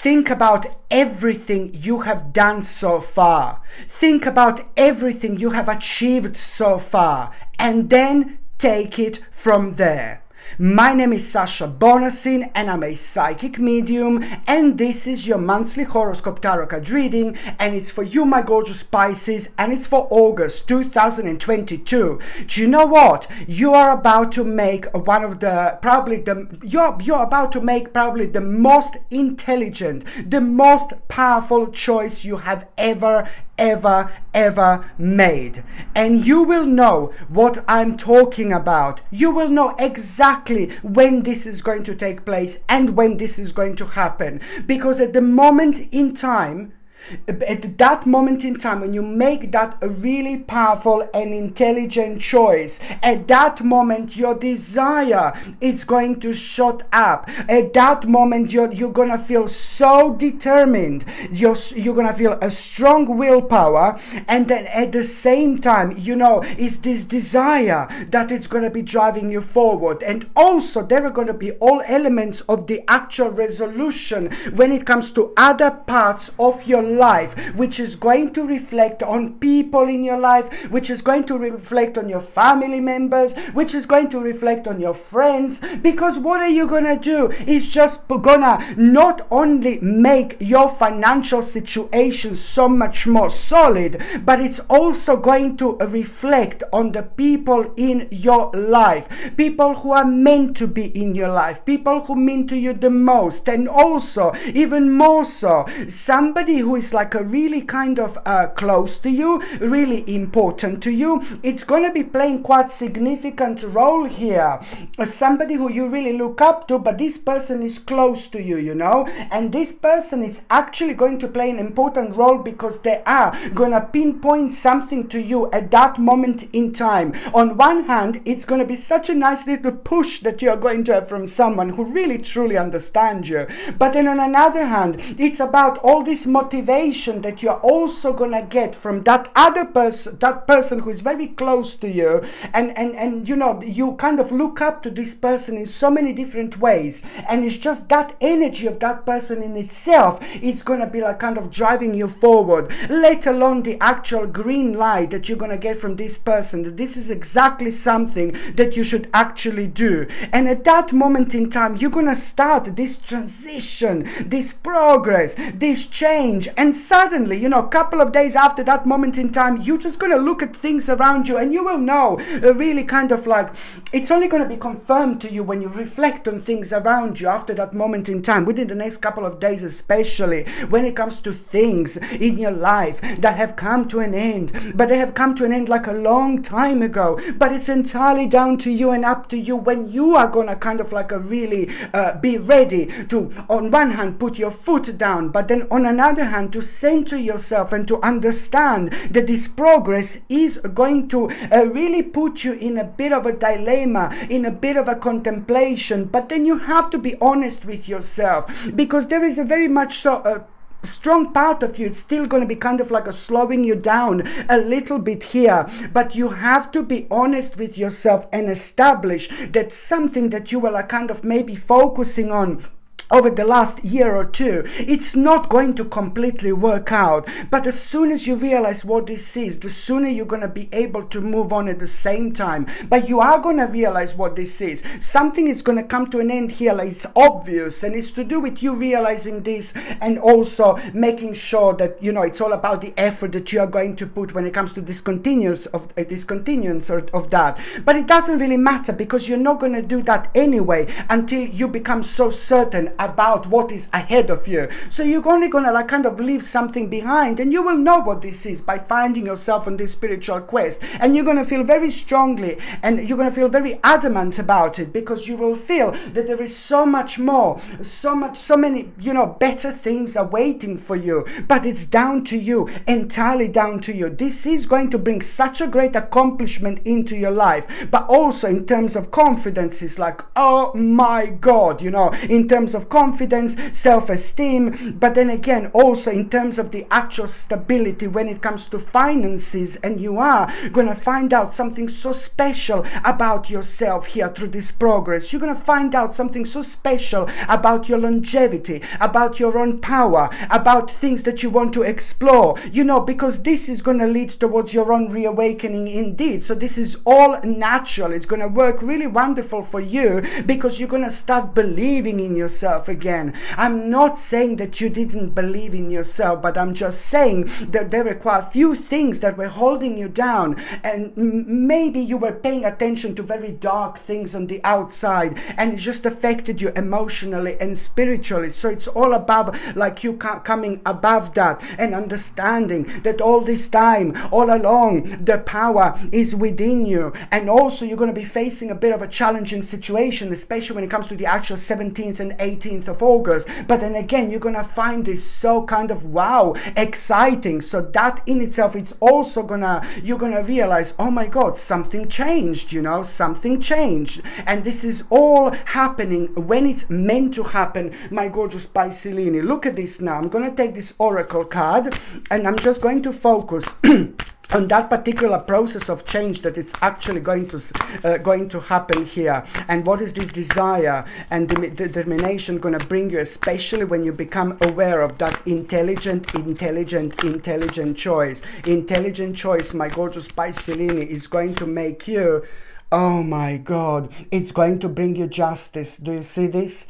Think about everything you have done so far. Think about everything you have achieved so far, and then take it from there. My name is Sasha Bonasin and I'm a psychic medium, and this is your monthly horoscope tarot card reading, and it's for you, my gorgeous Pisces, and it's for August 2022. Do you know what? You are about to make one of the you're about to make probably the most intelligent, the most powerful choice you have ever made. And you will know what I'm talking about. You will know exactly when this is going to take place and when this is going to happen, because at that moment in time, when you make that a really powerful and intelligent choice, at that moment your desire is going to shut up. At that moment you're gonna feel so determined, you're gonna feel a strong willpower, and then at the same time, you know, it's this desire that it's gonna be driving you forward. And also there are gonna be all elements of the actual resolution when it comes to other parts of your life, which is going to reflect on people in your life, which is going to reflect on your family members, which is going to reflect on your friends. Because what are you gonna do? It's just gonna not only make your financial situation so much more solid, but it's also going to reflect on the people in your life, people who are meant to be in your life, people who mean to you the most. And also, even more so, somebody who is like a really kind of close to you, really important to you. It's going to be playing quite significant role here. Somebody who you really look up to, but this person is close to you, you know, and this person is actually going to play an important role because they are going to pinpoint something to you at that moment in time. On one hand, it's going to be such a nice little push that you are going to have from someone who really truly understands you, but then on another hand, it's about all this motivation that you're also gonna get from that other person, that person who is very close to you, and you know, you kind of look up to this person in so many different ways, and it's just that energy of that person in itself, it's gonna be like kind of driving you forward, let alone the actual green light that you're gonna get from this person, that this is exactly something that you should actually do. And at that moment in time, you're gonna start this transition, this progress, this change, and suddenly, you know, a couple of days after that moment in time, you're just going to look at things around you and you will know, really kind of like, it's only going to be confirmed to you when you reflect on things around you after that moment in time, within the next couple of days, especially when it comes to things in your life that have come to an end, but they have come to an end like a long time ago. But it's entirely down to you and up to you when you are going to kind of like really be ready to, on one hand, put your foot down, but then on another hand, to center yourself and to understand that this progress is going to really put you in a bit of a dilemma, in a bit of a contemplation. But then you have to be honest with yourself, because there is a very much so strong part of you, it's still going to be kind of like a slowing you down a little bit here. But you have to be honest with yourself and establish that something that you were like kind of maybe focusing on over the last year or two, it's not going to completely work out. But as soon as you realize what this is, the sooner you're going to be able to move on at the same time. But you are going to realize what this is. Something is going to come to an end here, like it's obvious, and it's to do with you realizing this, and also making sure that, you know, it's all about the effort that you are going to put when it comes to discontinuance of that. But it doesn't really matter, because you're not going to do that anyway until you become so certain about what is ahead of you. So you're only gonna like kind of leave something behind, and you will know what this is by finding yourself on this spiritual quest, and you're gonna feel very strongly, and you're gonna feel very adamant about it, because you will feel that there is so much more, so many, you know, better things are waiting for you. But it's down to you, entirely down to you. This is going to bring such a great accomplishment into your life, but also in terms of confidence, it's like, oh my God, you know, in terms of of confidence, self-esteem, but then again also in terms of the actual stability when it comes to finances. And you are going to find out something so special about yourself here through this progress. You're going to find out something so special about your longevity, about your own power, about things that you want to explore, you know, because this is going to lead towards your own reawakening indeed. So this is all natural. It's going to work really wonderful for you because you're going to start believing in yourself again. I'm not saying that you didn't believe in yourself, but I'm just saying that there were quite a few things that were holding you down, and maybe you were paying attention to very dark things on the outside, and it just affected you emotionally and spiritually. So it's all above, like you coming above that and understanding that all this time, all along, the power is within you. And also you're going to be facing a bit of a challenging situation, especially when it comes to the actual 17th and 18th of August. But then again, you're going to find this so kind of wow, exciting. So that in itself, it's also you're gonna realize, oh my God, something changed, you know, something changed. And this is all happening when it's meant to happen, my gorgeous Piscelini. Look at this now. I'm gonna take this oracle card and I'm just going to focus on that particular process of change that it's actually going to happen here. And what is this desire and determination going to bring you, especially when you become aware of that intelligent choice. Intelligent choice, my gorgeous Piscelini, is going to make you, oh my God, it's going to bring you justice. Do you see this?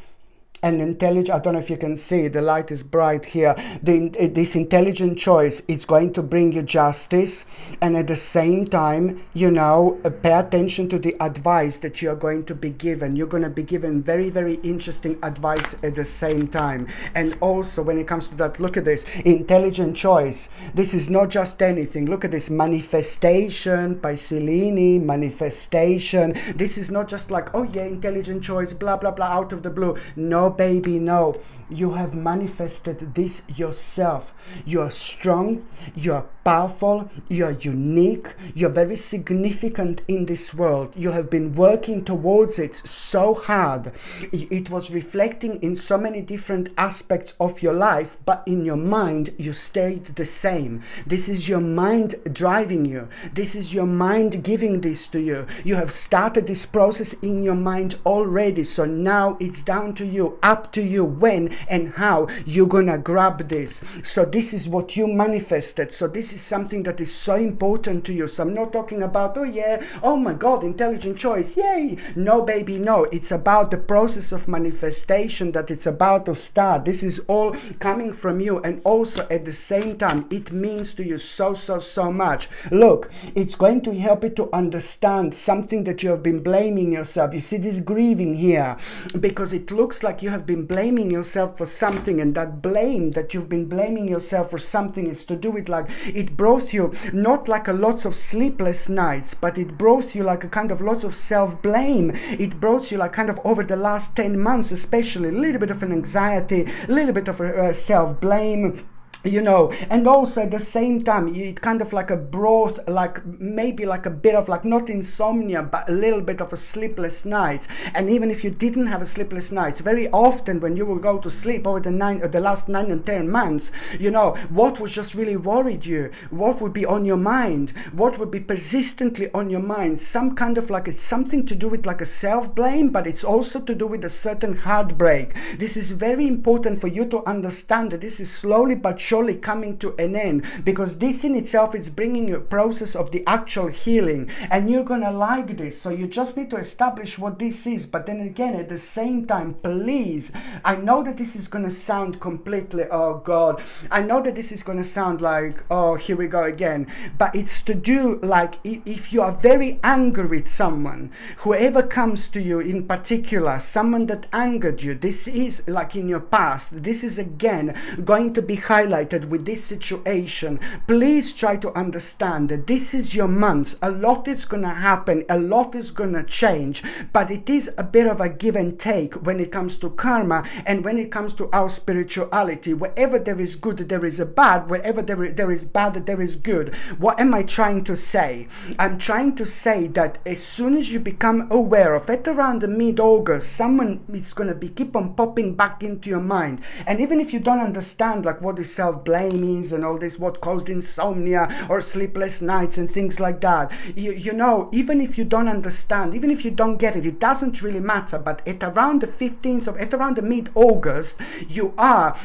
And intelligent, I don't know if you can see, the light is bright here. This intelligent choice, it's going to bring you justice, and at the same time, you know, pay attention to the advice that you're going to be given. You're going to be given very, very interesting advice at the same time. And also when it comes to that, look at this, intelligent choice. This is not just anything. Look at this, manifestation, Piscelini, manifestation. This is not just like, oh yeah, intelligent choice, blah, blah, blah, out of the blue. No, baby, no. You have manifested this yourself. You're strong, you're powerful, you're unique, you're very significant in this world. You have been working towards it so hard. It was reflecting in so many different aspects of your life, but in your mind, you stayed the same. This is your mind driving you. This is your mind giving this to you. You have started this process in your mind already. So now it's down to you, up to you, when and how you're gonna grab this. So this is what you manifested. So this is something that is so important to you. So I'm not talking about, oh yeah, oh my God, intelligent choice, yay. No, baby, no. It's about the process of manifestation that it's about to start. This is all coming from you, and also at the same time, it means to you so much. Look, it's going to help you to understand something that you have been blaming yourself. You see this grieving here, because it looks like you have been blaming yourself for something, and that blame that you've been blaming yourself for something is to do with, like, it brought you not like a lots of sleepless nights, but it brought you like a kind of lots of self-blame. It brought you like kind of over the last 10 months especially, a little bit of an anxiety, a little bit of a self-blame, you know. And also at the same time, it kind of like a broth, like maybe like a bit of like not insomnia, but a little bit of a sleepless night. And even if you didn't have a sleepless nights, very often when you will go to sleep over the last 9 and 10 months, you know, what was just really worried you, what would be on your mind, what would be persistently on your mind, some kind of like, it's something to do with like a self-blame, but it's also to do with a certain heartbreak. This is very important for you to understand that this is slowly but surely coming to an end, because this in itself is bringing you a process of the actual healing, and you're gonna like this. So you just need to establish what this is. But then again, at the same time, please, I know that this is gonna sound completely, oh God, I know that this is gonna sound like, oh, here we go again, but it's to do like, if you are very angry with someone, whoever comes to you in particular, someone that angered you, this is like in your past, this is again going to be highlighted highlighted with this situation, please try to understand that this is your month. A lot is going to happen, a lot is going to change, but it is a bit of a give and take when it comes to karma and when it comes to our spirituality. Wherever there is good, there is a bad. Wherever there is bad, there is good. What am I trying to say? I'm trying to say that as soon as you become aware of it, around the mid-August, someone is going to be keep on popping back into your mind. And even if you don't understand like what is self-blame is and all this, what caused insomnia or sleepless nights and things like that, you know, even if you don't understand, even if you don't get it, it doesn't really matter. But at around the 15th of, at around the mid-August, you are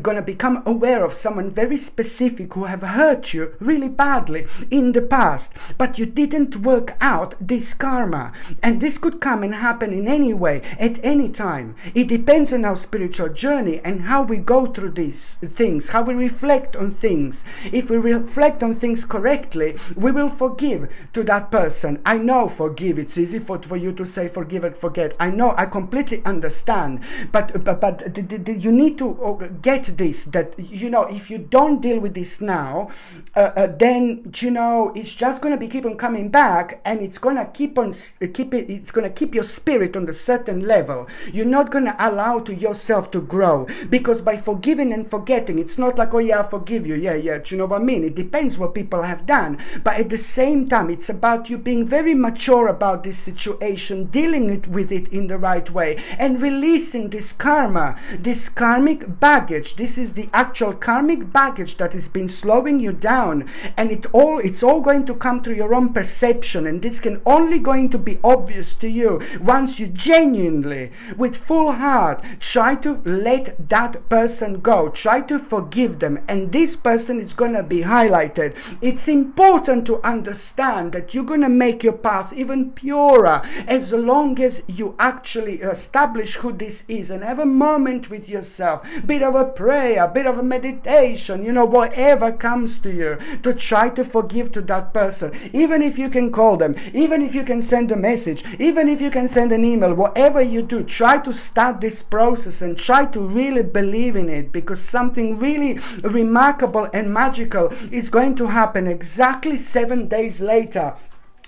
going to become aware of someone very specific who have hurt you really badly in the past, but you didn't work out this karma. And this could come and happen in any way, at any time. It depends on our spiritual journey and how we go through these things, how we reflect on things. If we reflect on things correctly, we will forgive to that person. I know forgive, it's easy for you to say forgive and forget. I know, I completely understand, but you need to get this, that, you know, if you don't deal with this now, then, you know, it's just going to be keep on coming back, and it's going to keep on it's going to keep your spirit on a certain level. You're not going to allow to yourself to grow, because by forgiving and forgetting, it's not like, oh yeah, I forgive you, yeah, do you know what I mean? It depends what people have done, but at the same time, it's about you being very mature about this situation, dealing with it in the right way, and releasing this karma, this karmic baggage. This is the actual karmic baggage that has been slowing you down, and it's all going to come through your own perception, and this can only going to be obvious to you once you genuinely, with full heart, try to let that person go, try to forgive them, and this person is going to be highlighted. It's important to understand that you're going to make your path even purer as long as you actually establish who this is and have a moment with yourself, bit of a prayer, bit of a meditation, you know, whatever comes to you, to try to forgive to that person. Even if you can call them, even if you can send a message, even if you can send an email, whatever you do, try to start this process and try to really believe in it, because something really remarkable and magical is going to happen exactly 7 days later.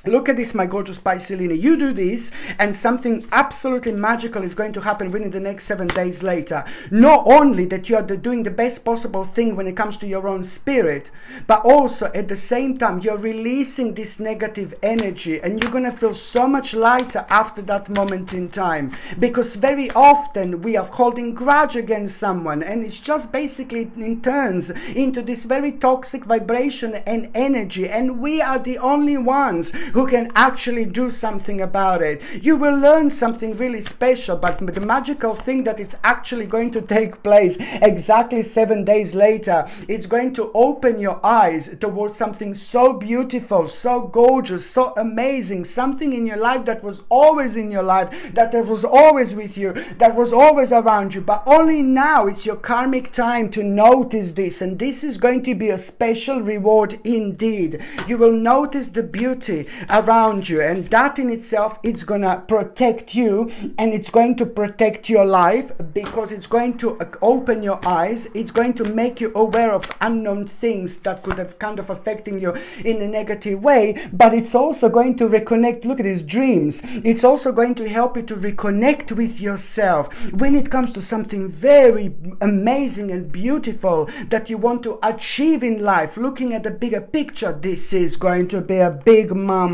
Look at this, my gorgeous Piscelini. You do this and something absolutely magical is going to happen within the next 7 days later. Not only that you are doing the best possible thing when it comes to your own spirit, but also at the same time you're releasing this negative energy, and you're going to feel so much lighter after that moment in time. Because very often we are holding grudge against someone, and it's just basically it turns into this very toxic vibration and energy, and we are the only ones who can actually do something about it. You will learn something really special, but the magical thing that it's actually going to take place exactly 7 days later, it's going to open your eyes towards something so beautiful, so gorgeous, so amazing, something in your life that was always in your life, that was always with you, that was always around you, but only now it's your karmic time to notice this, and this is going to be a special reward indeed. You will notice the beauty around you, and that in itself, it's gonna protect you, and it's going to protect your life, because it's going to open your eyes. It's going to make you aware of unknown things that could have kind of affecting you in a negative way, but it's also going to reconnect. Look at these dreams. It's also going to help you to reconnect with yourself when it comes to something very amazing and beautiful that you want to achieve in life. Looking at the bigger picture, this is going to be a big mama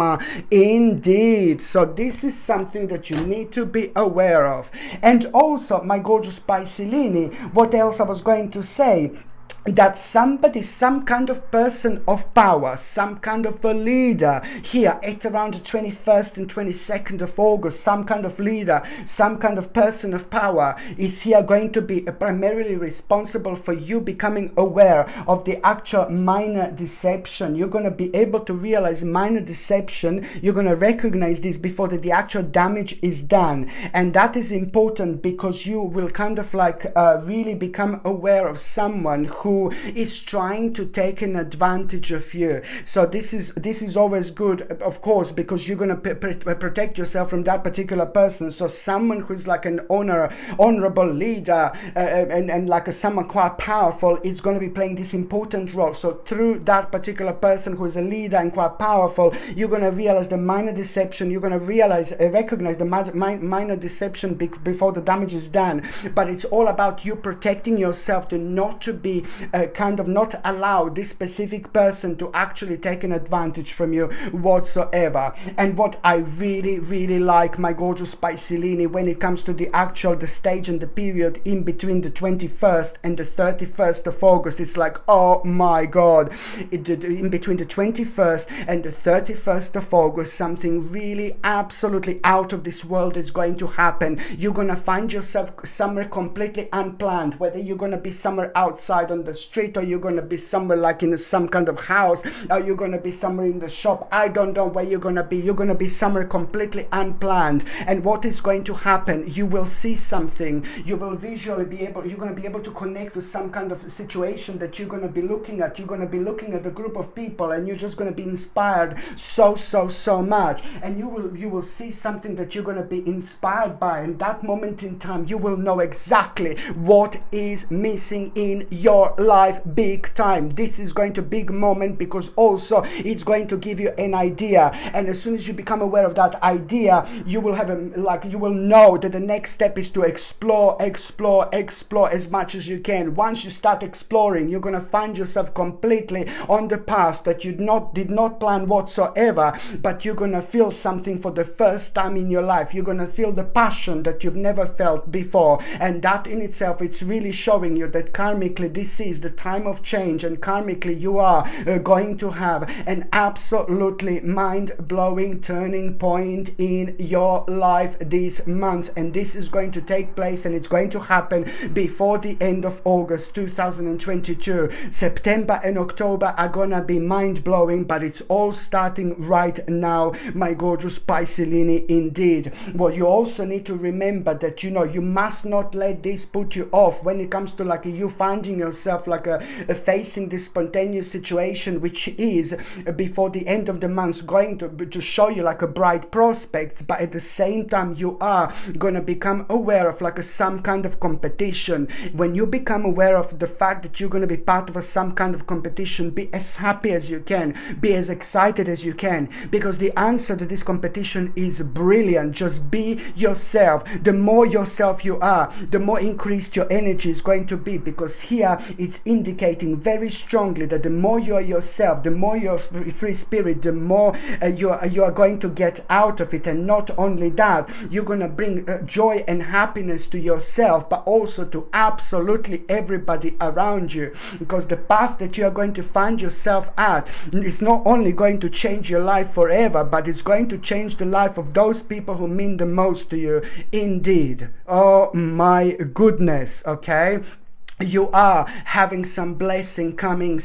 indeed. So this is something that you need to be aware of. And also, my gorgeous Piscelini, what else I was going to say, that somebody, some kind of person of power, some kind of a leader here at around the 21st and 22nd of August, some kind of leader, some kind of person of power is here going to be primarily responsible for you becoming aware of the actual minor deception. You're going to be able to realize minor deception. You're going to recognize this before the actual damage is done. And that is important, because you will kind of like really become aware of someone who is trying to take an advantage of you. So this is always good, of course, because you're going to protect yourself from that particular person. So someone who's like an honorable leader and like someone quite powerful is going to be playing this important role. So through that particular person who is a leader and quite powerful, you're going to realize the minor deception. You're going to recognize the minor deception before the damage is done. But it's all about you protecting yourself to not to be kind of not allow this specific person to actually take an advantage from you whatsoever. And what I really like, my gorgeous Piscelini, when it comes to the stage and the period in between the 21st and the 31st of August, it's like, oh my God, in between the 21st and the 31st of August, something really absolutely out of this world is going to happen. You're going to find yourself somewhere completely unplanned, whether you're going to be somewhere outside on the street, or you're going to be somewhere like in some kind of house, or you're going to be somewhere in the shop. I don't know where you're going to be. You're going to be somewhere completely unplanned. And what is going to happen? You will see something. You will visually be able, you're going to be able to connect to some kind of situation that you're going to be looking at. You're going to be looking at a group of people, and you're just going to be inspired so much. And you will see something that you're going to be inspired by. And that moment in time, you will know exactly what is missing in your life big time. This is going to be a big moment, because also it's going to give you an idea. And as soon as you become aware of that idea, you will have you will know that the next step is to explore as much as you can. Once you start exploring, you're going to find yourself completely on the path that you did not plan whatsoever, but you're going to feel something for the first time in your life. You're going to feel the passion that you've never felt before, and that in itself, it's really showing you that karmically this is the time of change, and karmically you are going to have an absolutely mind-blowing turning point in your life this month. And this is going to take place, and it's going to happen before the end of August 2022. September and October are gonna be mind-blowing, but it's all starting right now, my gorgeous Piscelini, indeed. Well, you also need to remember that, you know, you must not let this put you off when it comes to like you finding yourself like facing this spontaneous situation, which is before the end of the month going to show you like a bright prospects. But at the same time, you are going to become aware of like some kind of competition. When you become aware of the fact that you're going to be part of some kind of competition, be as happy as you can, be as excited as you can, because the answer to this competition is brilliant. Just be yourself. The more yourself you are, the more increased your energy is going to be, because here it's indicating very strongly that the more you are yourself, the more you're free spirit, the more you are going to get out of it. And not only that, you're going to bring joy and happiness to yourself, but also to absolutely everybody around you, because the path that you are going to find yourself at is not only going to change your life forever, but it's going to change the life of those people who mean the most to you. Indeed. Oh my goodness. Okay, you are having some blessing coming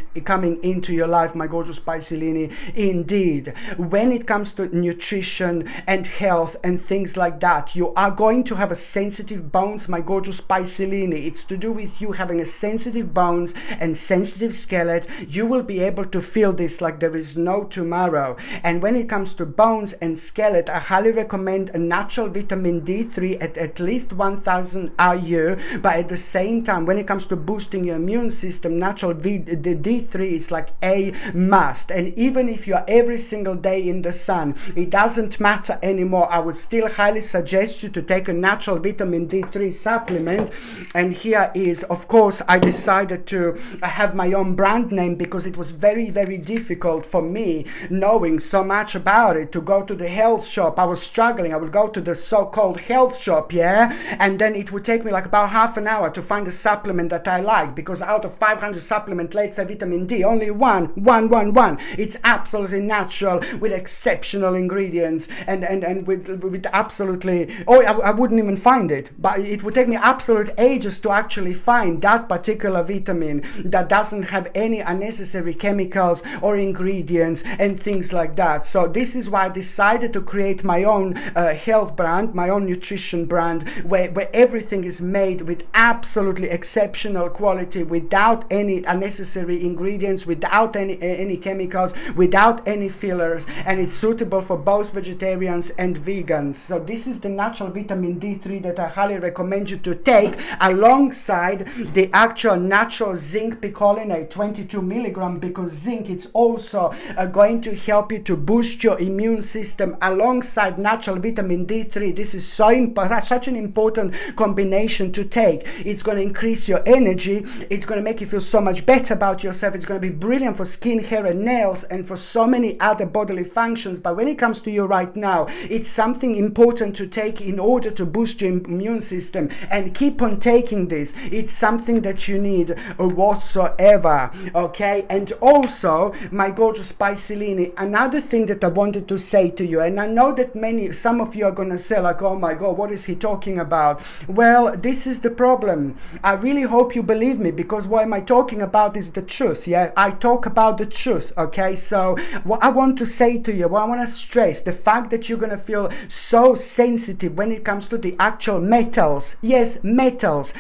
into your life, my gorgeous Piscelini. Indeed, when it comes to nutrition and health and things like that, you are going to have a sensitive bones, my gorgeous Piscelini. It's to do with you having a sensitive bones and sensitive skeleton. You will be able to feel this like there is no tomorrow. And when it comes to bones and skeleton, I highly recommend a natural vitamin D3 at least 1000 IU. But at the same time, when it comes to boosting your immune system, natural D3 is like a must. And even if you are every single day in the sun, it doesn't matter anymore. I would still highly suggest you to take a natural vitamin D3 supplement. And here is, of course, I decided to have my own brand name, because it was very difficult for me, knowing so much about it, to go to the health shop. I was struggling. I would go to the so-called health shop, yeah, and then it would take me like about half an hour to find a supplement that I like, because out of 500 supplements, let's say vitamin D, only one. It's absolutely natural, with exceptional ingredients, and with absolutely, I wouldn't even find it. But it would take me absolute ages to actually find that particular vitamin that doesn't have any unnecessary chemicals or ingredients and things like that. So this is why I decided to create my own health brand, my own nutrition brand, where everything is made with absolutely exceptional exceptional quality without any unnecessary ingredients, without any chemicals, without any fillers, and it's suitable for both vegetarians and vegans. So this is the natural vitamin D3 that I highly recommend you to take alongside the actual natural zinc picolinate 22 milligram, because zinc is also going to help you to boost your immune system alongside natural vitamin D3. This is such an important combination to take. It's going to increase your energy. It's going to make you feel so much better about yourself. It's going to be brilliant for skin, hair and nails, and for so many other bodily functions. But when it comes to you right now, it's something important to take in order to boost your immune system, and keep on taking this. It's something that you need whatsoever. Okay, and also my gorgeous Pisces, another thing that I wanted to say to you, and I know that some of you are going to say like, oh my god, what is he talking about? Well, this is the problem. I really hope you believe me, because what am I talking about is the truth. Yeah, I talk about the truth. Okay, so what I want to say to you, what I want to stress, the fact that you're going to feel so sensitive when it comes to the actual metals. Yes, metals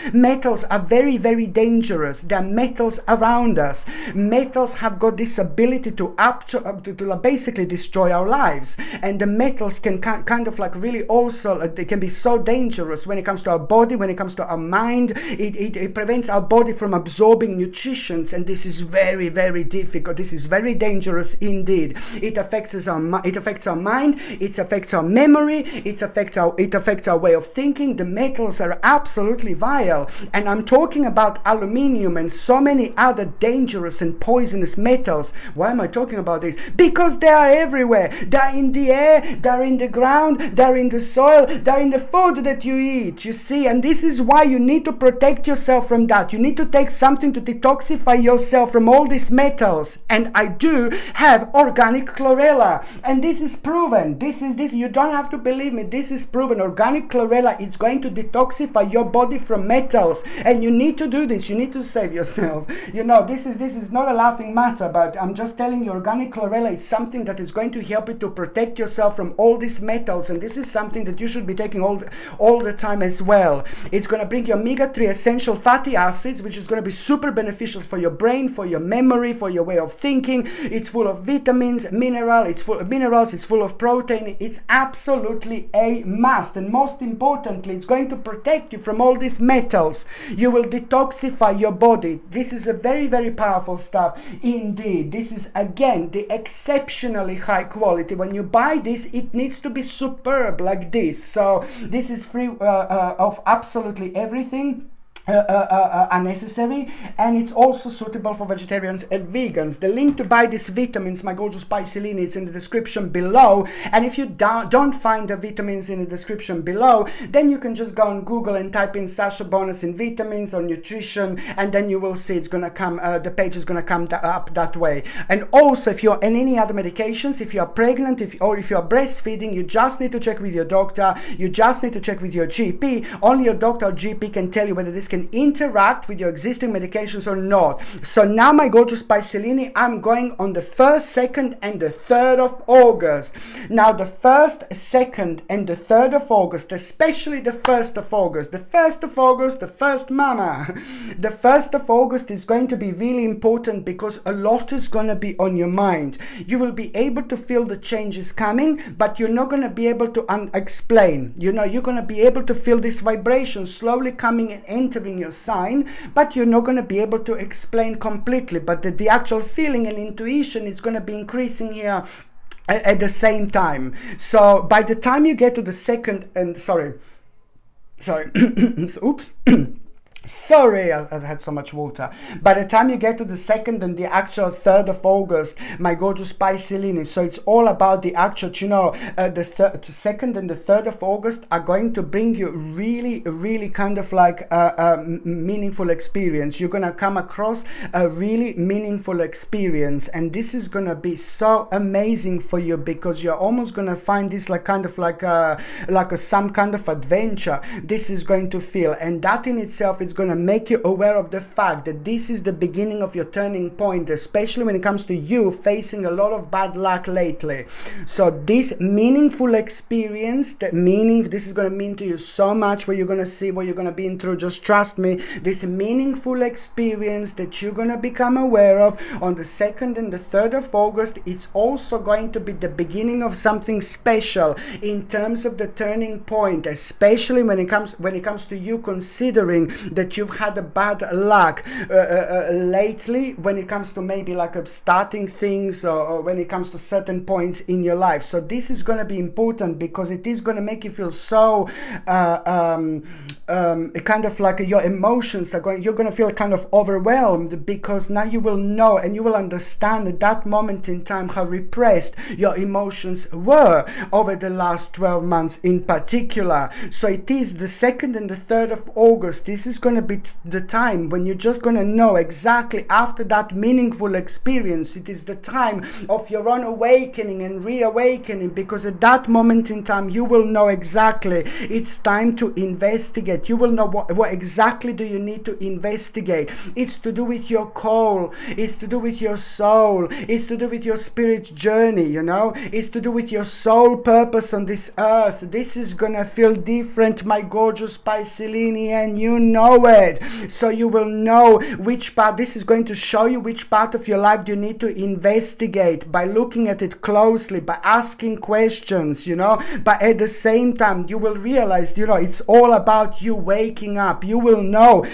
are very, very dangerous. There are metals around us. Metals have got this ability to basically destroy our lives, and the metals can kind of like really also they can be so dangerous when it comes to our body, when it comes to our mind. It prevents our body from absorbing nutrients, and this is very, very difficult. This is very dangerous indeed. It affects our mind, it affects our memory, it affects our way of thinking. The metals are absolutely vile, and I'm talking about aluminium and so many other dangerous and poisonous metals. Why am I talking about this? Because they are everywhere. They're in the air, they're in the ground, they're in the soil, they're in the food that you eat, you see. And this is why you need to protect yourself from that. You need to take something to detoxify yourself from all these metals. And I do have organic chlorella, and this is proven. This you don't have to believe me, this is proven. Organic chlorella is going to detoxify your body from metals, and you need to do this. You need to save yourself. You know, this is not a laughing matter, but I'm just telling you, organic chlorella is something that is going to help you to protect yourself from all these metals, and this is something that you should be taking all the time as well. It's going to bring you omega-3 essential fatty acids, which is going to be super beneficial for your brain, for your memory, for your way of thinking. It's full of vitamins, it's full of protein. It's absolutely a must, and most importantly, it's going to protect you from all these metals. You will detoxify your body. This is a very, very powerful stuff indeed. This is again the exceptionally high quality. When you buy this, it needs to be superb like this. So this is free of absolutely everything unnecessary, and it's also suitable for vegetarians and vegans. The link to buy these vitamins, my gorgeous Pisces, it's in the description below. And if you don't find the vitamins in the description below, then you can just go on Google and type in Sasha Bonasin vitamins or nutrition, and then you will see it's gonna come, the page is gonna come up that way. And also, if you're on any other medications, if you are pregnant, or if you are breastfeeding, you just need to check with your doctor. You just need to check with your GP. Only your doctor or GP can tell you whether this can interact with your existing medications or not. So now, my gorgeous Pisces, I'm going on the 1st, 2nd and the 3rd of August. Now the 1st, 2nd and the 3rd of August, especially the 1st of August, the 1st of August, the first mama, the 1st of August is going to be really important, because a lot is going to be on your mind. You will be able to feel the changes coming, but you're not going to be able to explain. You know, you're going to be able to feel this vibration slowly coming and entering your sign, but you're not going to be able to explain completely. But the actual feeling and intuition is going to be increasing here at the same time. So by the time you get to the 2nd and sorry oops sorry, I had so much water. By the time you get to the 2nd and the actual 3rd of August, my gorgeous Pisces, so it's all about the actual, you know, the 2nd and the 3rd of August are going to bring you really, really kind of like a meaningful experience. You're going to come across a really meaningful experience, and this is going to be so amazing for you, because you're almost going to find this like kind of like some kind of adventure. This is going to feel, and that in itself is going to make you aware of the fact that this is the beginning of your turning point, especially when it comes to you facing a lot of bad luck lately. So this meaningful experience, this is going to mean to you so much, what you're going to see, what you're going to be through. Just trust me, this meaningful experience that you're going to become aware of on the 2nd and the 3rd of August, it's also going to be the beginning of something special in terms of the turning point, especially when it comes to you considering that you've had a bad luck lately when it comes to maybe like starting things, or when it comes to certain points in your life. So this is going to be important because it is going to make you feel so kind of like your emotions you're going to feel kind of overwhelmed, because now you will know and you will understand at that moment in time how repressed your emotions were over the last 12 months in particular. So it is the 2nd and the 3rd of August. This is going to be the time when you're just going to know exactly after that meaningful experience. It is the time of your own awakening and reawakening, because at that moment in time you will know exactly it's time to investigate. You will know what exactly do you need to investigate. It's to do with your call, it's to do with your soul, it's to do with your spirit journey, you know, it's to do with your soul purpose on this earth. This is gonna feel different, my gorgeous Piscelini, and you know it. So you will know which part, this is going to show you which part of your life you need to investigate by looking at it closely, by asking questions, you know. But at the same time you will realize, you know, it's all about you waking up. You will know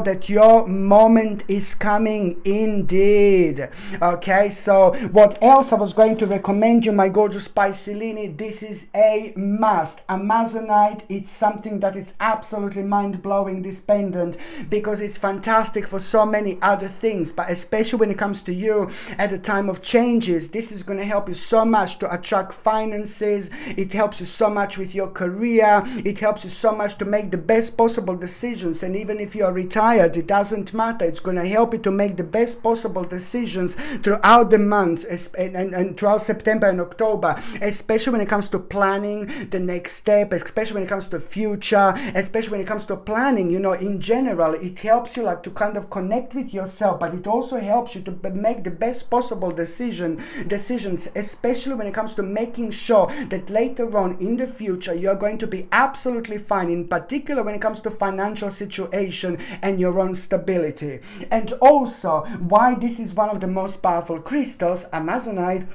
that your moment is coming indeed. Okay, so what else I was going to recommend you, my gorgeous Piscelini, this is a must. Amazonite, it's something that is absolutely mind-blowing, this pendant, because it's fantastic for so many other things, but especially when it comes to you at a time of changes. This is going to help you so much to attract finances. It helps you so much with your career. It helps you so much to make the best possible decisions. And even if you're retired, it doesn't matter. It's going to help you to make the best possible decisions throughout the months and throughout September and October, especially when it comes to planning the next step, especially when it comes to future, especially when it comes to planning, you know, in general. It helps you like to kind of connect with yourself, but it also helps you to make the best possible decisions, especially when it comes to making sure that later on in the future you are going to be absolutely fine, in particular when it comes to financial situation and your own stability. And also why this is one of the most powerful crystals, Amazonite,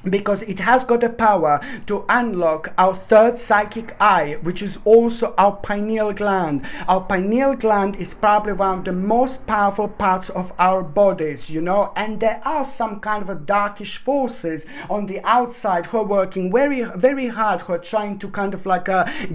because it has got the power to unlock our third psychic eye, which is also our pineal gland. Our pineal gland is probably one of the most powerful parts of our bodies, you know, and there are some kind of a darkish forces on the outside who are working very, very hard, who are trying to kind of like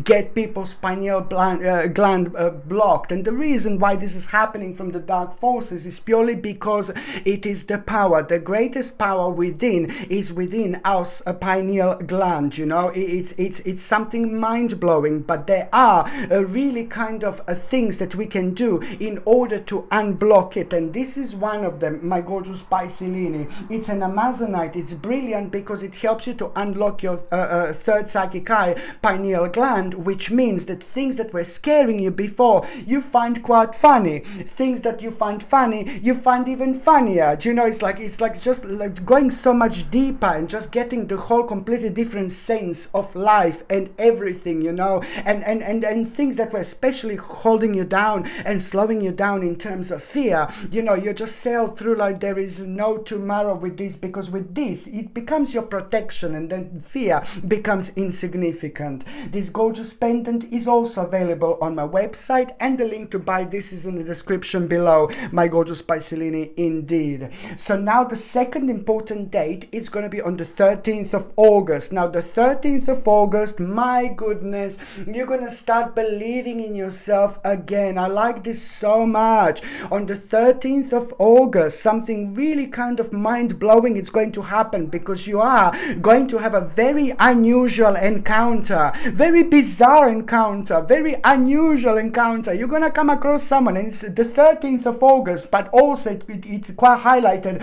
get people's pineal gland blocked. And the reason why this is happening from the dark forces is purely because it is the power. The greatest power within is within our pineal gland, you know. It's something mind-blowing, but there are really kind of things that we can do in order to unblock it, and this is one of them, my gorgeous Piscelini. It's an Amazonite. It's brilliant because it helps you to unlock your third psychic eye, pineal gland, which means that things that were scaring you before, you find quite funny. Things that you find funny, you find even funnier. Do you know, it's like just like going so much deeper and just getting the whole completely different sense of life and everything, you know, and things that were especially holding you down and slowing you down in terms of fear, you know, you just sail through like there is no tomorrow with this, because with this it becomes your protection and then fear becomes insignificant. This gorgeous pendant is also available on my website, and the link to buy this is in the description below, my gorgeous Piscelini, indeed. So now the second important date is going to be on the 13th of August. Now the 13th of August, my goodness, you're gonna start believing in yourself again. I like this so much. On the 13th of August, something really kind of mind-blowing is going to happen, because you are going to have a very unusual encounter, very bizarre encounter, very unusual encounter. You're gonna come across someone, and it's the 13th of August, but also it's quite highlighted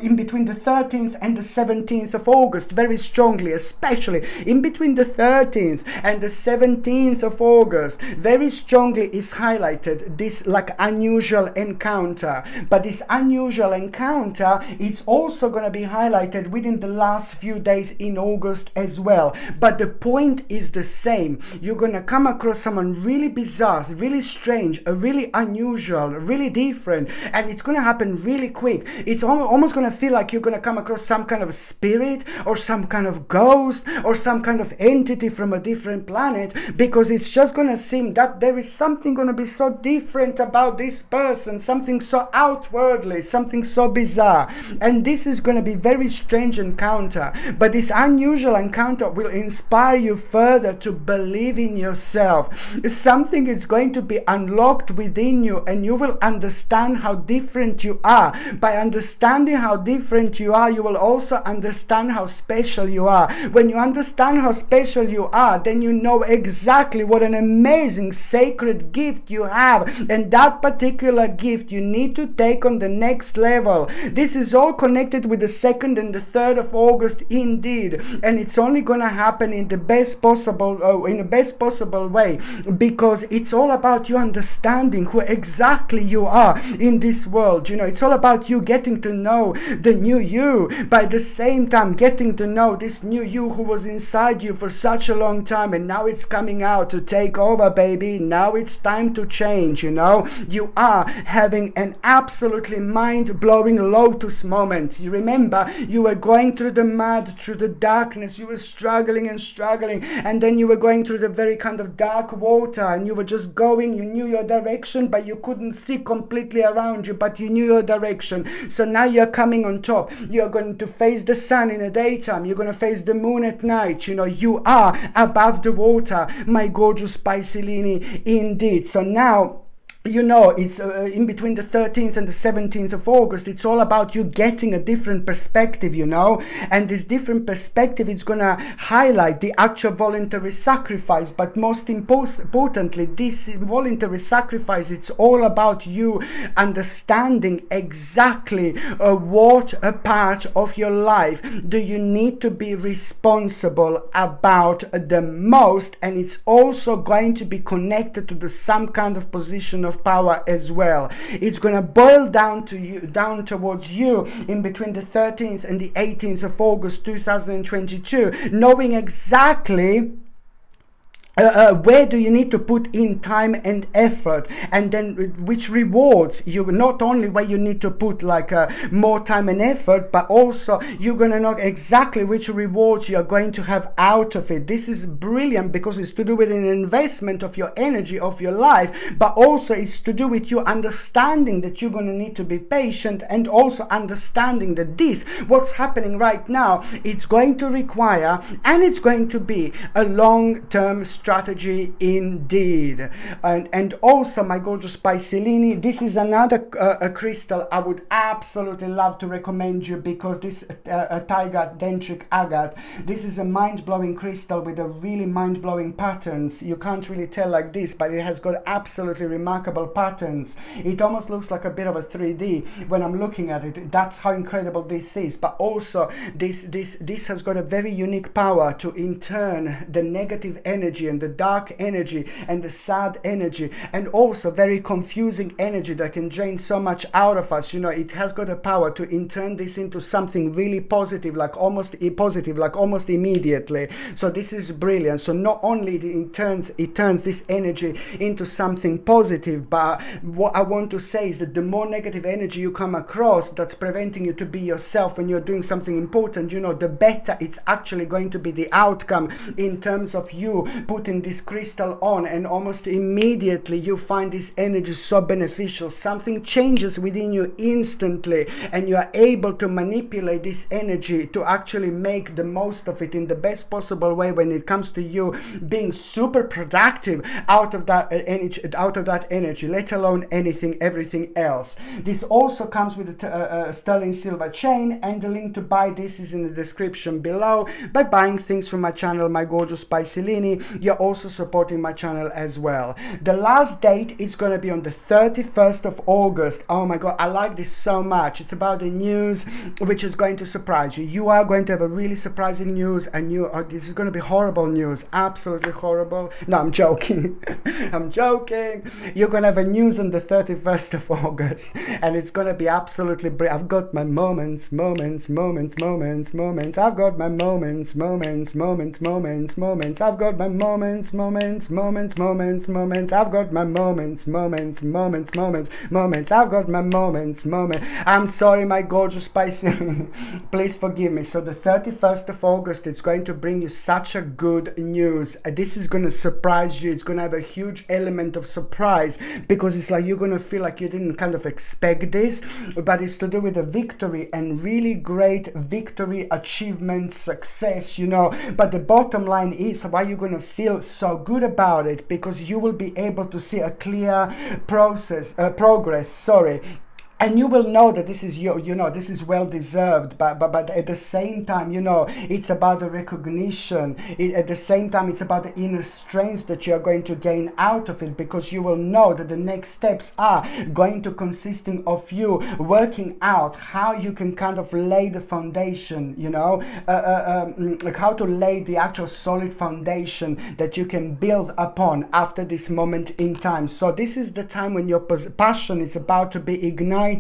in between the 13th and the 17th 13th of August very strongly, especially in between the 13th and the 17th of August, very strongly is highlighted this like unusual encounter. But this unusual encounter is also going to be highlighted within the last few days in August as well. But the point is the same. You're going to come across someone really bizarre, really strange, really unusual, really different, and it's going to happen really quick. It's almost going to feel like you're going to come across some kind of spirit or some kind of ghost or some kind of entity from a different planet, because it's just going to seem that there is something going to be so different about this person, something so outwardly, something so bizarre. And this is going to be very strange encounter, but this unusual encounter will inspire you further to believe in yourself. Something is going to be unlocked within you, and you will understand how different you are. By understanding how different you are, you will also understand how special you are. When you understand how special you are, then you know exactly what an amazing sacred gift you have, and that particular gift you need to take on the next level. This is all connected with the 2nd and the 3rd of August indeed, and it's only going to happen in the best possible way, because it's all about you understanding who exactly you are in this world. You know, it's all about you getting to know the new you, by the same time getting to know this new you who was inside you for such a long time, and now it's coming out to take over, baby. Now it's time to change. You know, you are having an absolutely mind-blowing lotus moment. You remember, you were going through the mud, through the darkness, you were struggling and struggling, and then you were going through the very kind of dark water, and you were just going, you knew your direction, but you couldn't see completely around you, but you knew your direction. So now you're coming on top. You're going to face the sun in the daytime, you're going to face the moon at night. You know, you are above the water, my gorgeous Piscelini, indeed. So now, you know, it's in between the 13th and the 17th of August, it's all about you getting a different perspective, you know, and this different perspective is going to highlight the actual voluntary sacrifice. But most importantly, this voluntary sacrifice, it's all about you understanding exactly what a part of your life do you need to be responsible about the most, and it's also going to be connected to some kind of position of power as well. It's going to boil down towards you in between the 13th and the 18th of August 2022, knowing exactly where do you need to put in time and effort, and then which rewards you, not only where you need to put like more time and effort, but also you're going to know exactly which rewards you're going to have out of it. This is brilliant because it's to do with an investment of your energy, of your life, but also it's to do with you understanding that you're going to need to be patient, and also understanding that this, what's happening right now, it's going to require, and it's going to be a long-term strategy indeed. And also, my gorgeous Piscelini, this is another a crystal I would absolutely love to recommend you, because this Tiger Dendritic Agate, this is a mind-blowing crystal with a really mind-blowing patterns. You can't really tell like this, but it has got absolutely remarkable patterns. It almost looks like a bit of a 3D when I'm looking at it. That's how incredible this is. But also this has got a very unique power to in turn the negative energy and the dark energy and the sad energy, and also very confusing energy that can drain so much out of us. You know, it has got a power to in turn this into something really positive, like almost immediately. So this is brilliant. So not only it turns this energy into something positive, but what I want to say is that the more negative energy you come across that's preventing you to be yourself when you're doing something important, you know, the better it's actually going to be the outcome in terms of you putting this crystal on, and almost immediately you find this energy so beneficial. Something changes within you instantly, and you are able to manipulate this energy to actually make the most of it in the best possible way when it comes to you being super productive out of that energy, let alone everything else. This also comes with a sterling silver chain, and the link to buy this is in the description below. By buying things from my channel, my gorgeous Piscelini, you you're also supporting my channel as well. The last date is going to be on the 31st of August. Oh my God, I like this so much. It's about the news which is going to surprise you. You are going to have a really surprising news, and this is going to be horrible news, absolutely horrible. No, I'm joking. I'm joking. You're going to have a news on the 31st of August, and it's going to be absolutely brilliant. I've got my moments. I've got my moments. I've got my moments. I've got my moments. I'm sorry, my gorgeous Pisces. Please forgive me. So the 31st of August, it's going to bring you such a good news. This is going to surprise you. It's going to have a huge element of surprise, because it's like you're going to feel like you didn't kind of expect this, but it's to do with a victory, and really great victory, achievement, success, you know. But the bottom line is why you're going to feel so good about it, because you will be able to see a clear progress, sorry. And you will know that this is this is well deserved, but at the same time, you know, it's about the recognition. At the same time, it's about the inner strength that you are going to gain out of it, because you will know that the next steps are going to consisting of you working out how you can kind of lay the foundation, you know, like how to lay the actual solid foundation that you can build upon after this moment in time. So this is the time when your passion is about to be ignited,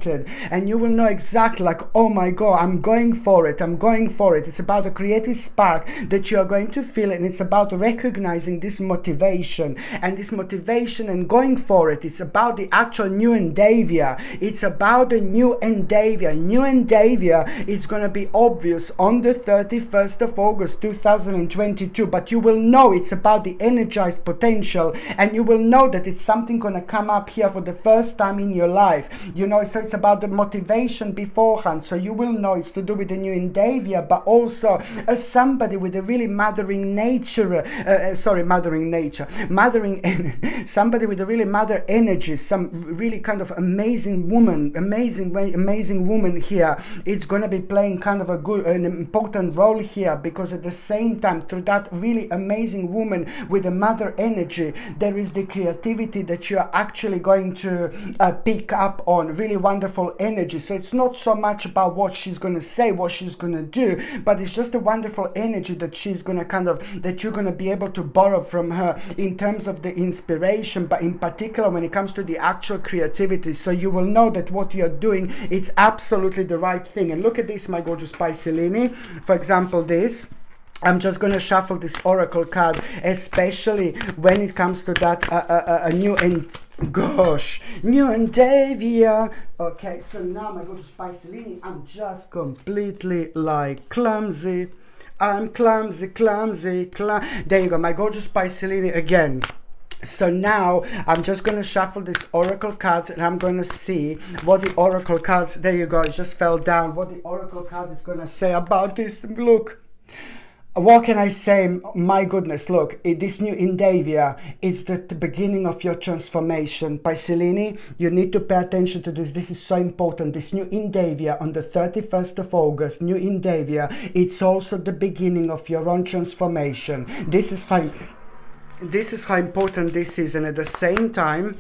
and you will know exactly like, oh my God, I'm going for it. It's about a creative spark that you are going to feel, and it's about recognizing this motivation and going for it. It's about the actual new endeavor. It's about the new endeavor. New endeavor is going to be obvious on the 31st of August 2022, but you will know it's about the energized potential, and you will know that it's something going to come up here for the first time in your life, you know. So it's about the motivation beforehand, so you will know it's to do with the new endeavor, but also as somebody with a really mothering nature, somebody with a really mother energy, some really kind of amazing woman here. It's going to be playing kind of an important role here, because at the same time, through that really amazing woman with a mother energy, there is the creativity that you're actually going to pick up on, really wonderful energy. So it's not so much about what she's going to say, what she's going to do, but it's just a wonderful energy that she's going to that you're going to be able to borrow from her in terms of the inspiration, but in particular when it comes to the actual creativity. So you will know that what you're doing, it's absolutely the right thing. And look at this, my gorgeous Pisces. For example, this, I'm just going to shuffle this oracle card, especially when it comes to that new endeavor. Okay, so now my gorgeous Pisces, I'm just completely like clumsy. I'm clumsy. There you go, my gorgeous Pisces again. So now I'm just going to shuffle these oracle cards, and I'm going to see what the oracle cards, there you go, it just fell down, what the oracle card is going to say about this. Look, what can I say? My goodness, look, this new endeavor, it's the beginning of your transformation. Pisces, you need to pay attention to this. This is so important. This new endeavor on the 31st of August, new endeavor, it's also the beginning of your own transformation. This is how important this is. And at the same time,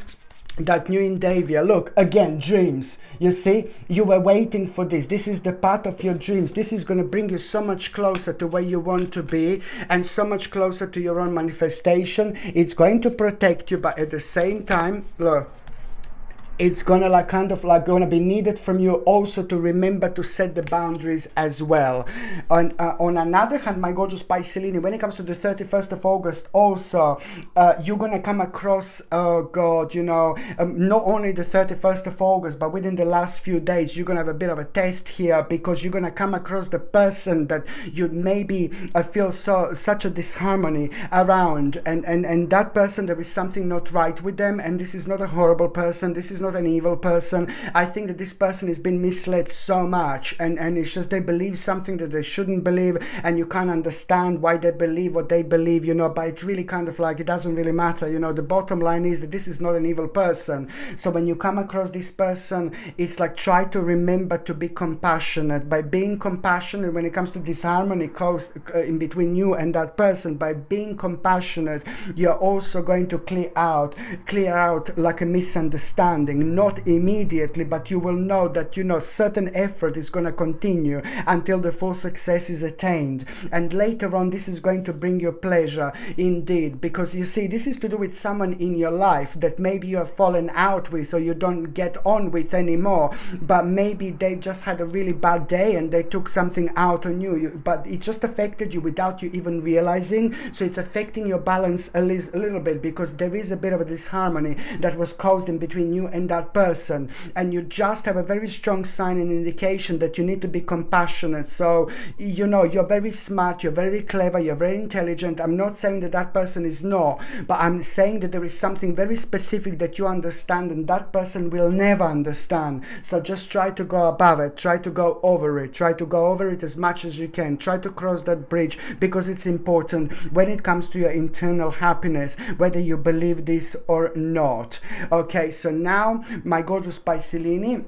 that new endeavor, look, again, dreams. You see, you were waiting for this. This is the part of your dreams. This is going to bring you so much closer to where you want to be, and so much closer to your own manifestation. It's going to protect you, but at the same time, look, it's gonna gonna be needed from you also to remember to set the boundaries as well. On another hand, my gorgeous Pisces, when it comes to the 31st of August, also you're gonna come across, oh God, you know, not only the 31st of August, but within the last few days, you're gonna have a bit of a test here, because you're gonna come across the person that you maybe feel such a disharmony around, and that person, there is something not right with them, and this is not a horrible person. This is not an evil person. I think that this person has been misled so much, and it's just they believe something that they shouldn't believe, and you can't understand why they believe what they believe, you know, but it really kind of like, it doesn't really matter, you know. The bottom line is that this is not an evil person. So when you come across this person, it's like, try to remember to be compassionate. By being compassionate when it comes to disharmony in between you and that person, by being compassionate, you're also going to clear out like a misunderstanding, not immediately, but you will know that, you know, certain effort is going to continue until the full success is attained, and later on this is going to bring you pleasure indeed, because you see, this is to do with someone in your life that maybe you have fallen out with, or you don't get on with anymore, but maybe they just had a really bad day and they took something out on you, but it just affected you without you even realizing. So it's affecting your balance a little bit, because there is a bit of a disharmony that was caused in between you and that person, and you just have a very strong sign and indication that you need to be compassionate. So, you know, you're very smart, you're very clever, you're very intelligent. I'm not saying that that person is not, but I'm saying that there is something very specific that you understand and that person will never understand. So just try to go above it, try to go over it, try to go over it as much as you can, try to cross that bridge, because it's important when it comes to your internal happiness, whether you believe this or not. Okay, so now my gorgeous Piscelini,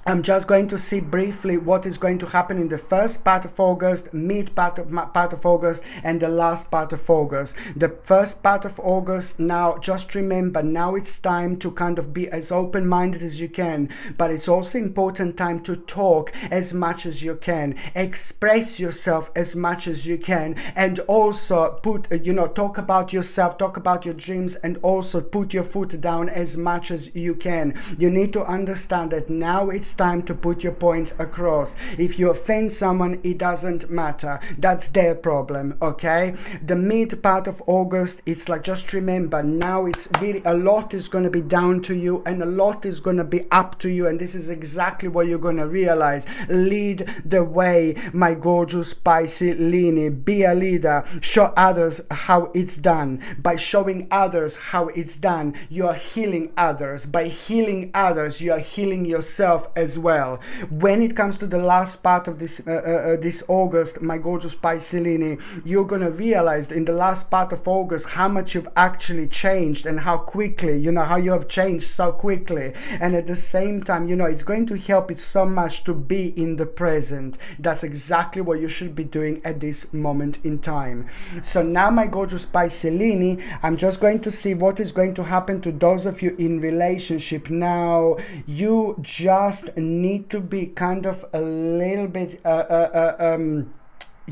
I'm just going to see briefly what is going to happen in the first part of August, mid part of August, and the last part of August. The first part of August, now just remember, now it's time to kind of be as open-minded as you can, but it's also important time to talk as much as you can, express yourself as much as you can, and also put, you know, talk about yourself, talk about your dreams, and also put your foot down as much as you can. You need to understand that now it's time to put your points across. If you offend someone, it doesn't matter, that's their problem. Okay, the mid part of August, it's like, just remember, now it's really, a lot is going to be down to you and a lot is going to be up to you, and this is exactly what you're going to realize. Lead the way, my gorgeous Piscelini. Be a leader, show others how it's done. By showing others how it's done, you are healing others. By healing others, you are healing yourself as well. When it comes to the last part of this this August, my gorgeous Piscelini, you're gonna realize in the last part of August how much you've actually changed and how quickly, you know, how you have changed so quickly. And at the same time, you know, it's going to help it so much to be in the present. That's exactly what you should be doing at this moment in time. So now, my gorgeous Piscelini, I'm just going to see what is going to happen to those of you in relationship. Now, you just need to be kind of a little bit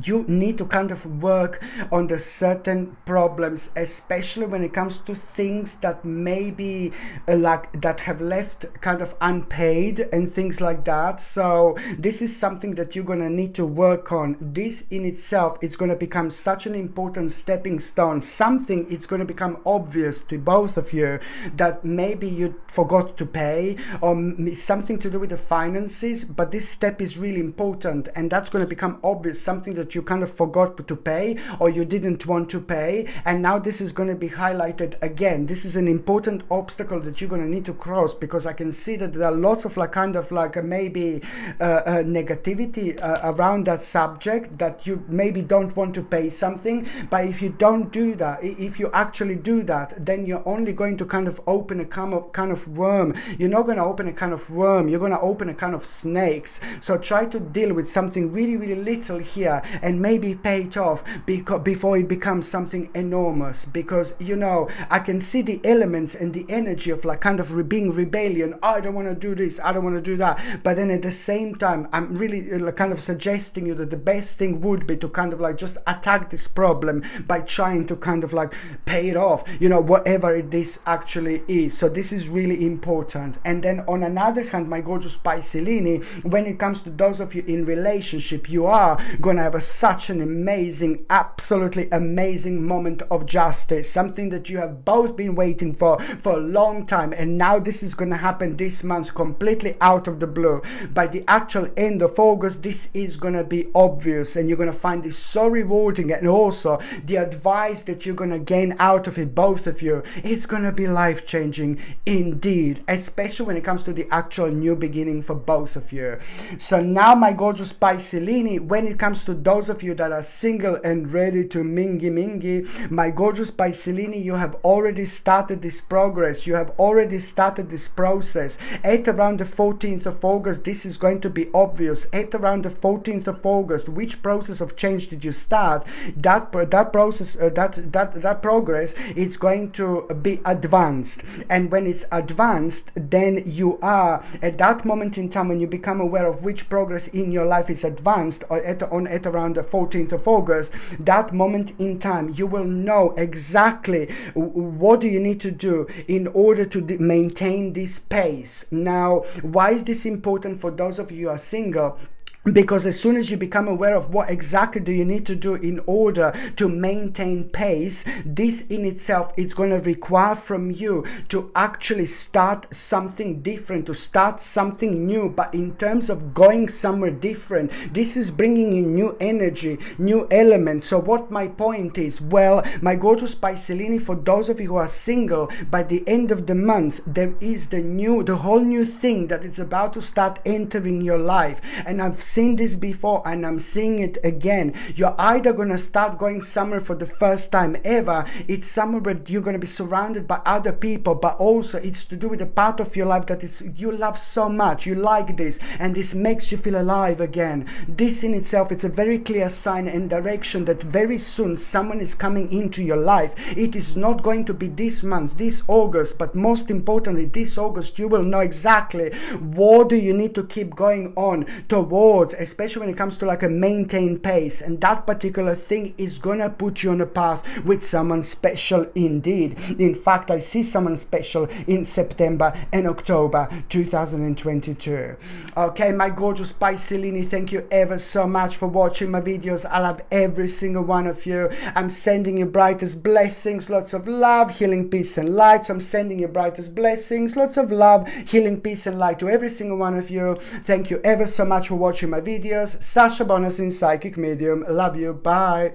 you need to kind of work on the certain problems, especially when it comes to things that maybe like that have left kind of unpaid and things like that. So this is something that you're gonna need to work on. This in itself, it's gonna become such an important stepping stone, something it's gonna become obvious to both of you that maybe you forgot to pay, or something to do with the finances, but this step is really important, and that's gonna become obvious, something that you kind of forgot to pay or you didn't want to pay, and now this is going to be highlighted again. This is an important obstacle that you're going to need to cross, because I can see that there are lots of like kind of like maybe negativity around that subject, that you maybe don't want to pay something, but if you don't do that, if you actually do that, then you're only going to kind of open a kind of worm. You're not going to open a kind of worm, you're going to open a kind of snakes. So try to deal with something really, really little here, and maybe pay it off before it becomes something enormous. Because, you know, I can see the elements and the energy of like kind of being rebellion. Oh, I don't want to do this, I don't want to do that. But then at the same time, I'm really kind of suggesting you that the best thing would be to kind of like just attack this problem by trying to kind of like pay it off, you know, whatever this actually is. So this is really important. And then on another hand, my gorgeous Piscelini, when it comes to those of you in relationship, you are gonna have a such an amazing, absolutely amazing moment of justice, something that you have both been waiting for a long time, and now this is going to happen this month, completely out of the blue. By the actual end of August, this is going to be obvious, and you're going to find this so rewarding, and also the advice that you're going to gain out of it, both of you, it's going to be life-changing indeed, especially when it comes to the actual new beginning for both of you. So now, my gorgeous Piscelini, when it comes to those of you that are single and ready to mingy, my gorgeous Piscelini, you have already started this progress, you have already started this process. At around the 14th of August, this is going to be obvious. At around the 14th of August, which process of change did you start? That process, that progress, it's going to be advanced, and when it's advanced, then you are at that moment in time when you become aware of which progress in your life is advanced, or at around the 14th of August, that moment in time, you will know exactly what do you need to do in order to maintain this pace. Now, why is this important for those of you who are single? Because as soon as you become aware of what exactly do you need to do in order to maintain pace, this in itself is going to require from you to actually start something different, to start something new. But in terms of going somewhere different, this is bringing in new energy, new elements. So what my point is, well, my gorgeous Piscelini, for those of you who are single, by the end of the month, there is the whole new thing that is about to start entering your life. And I've seen this before, and I'm seeing it again. You're either going to start going somewhere for the first time ever. It's somewhere where you're going to be surrounded by other people, but also it's to do with a part of your life that you love so much. You like this, and this makes you feel alive again. This in itself, it's a very clear sign and direction that very soon someone is coming into your life. It is not going to be this month, this August, but most importantly, this August, you will know exactly what do you need to keep going on towards, especially when it comes to like a maintained pace, and that particular thing is gonna put you on a path with someone special indeed. In fact, I see someone special in September and October 2022. Okay, my gorgeous Piscelini, thank you ever so much for watching my videos. I love every single one of you. I'm sending you brightest blessings, lots of love, healing, peace and light. So I'm sending you brightest blessings, lots of love, healing, peace and light to every single one of you. Thank you ever so much for watching my videos. Sasha Bonasin, psychic medium. Love you. Bye.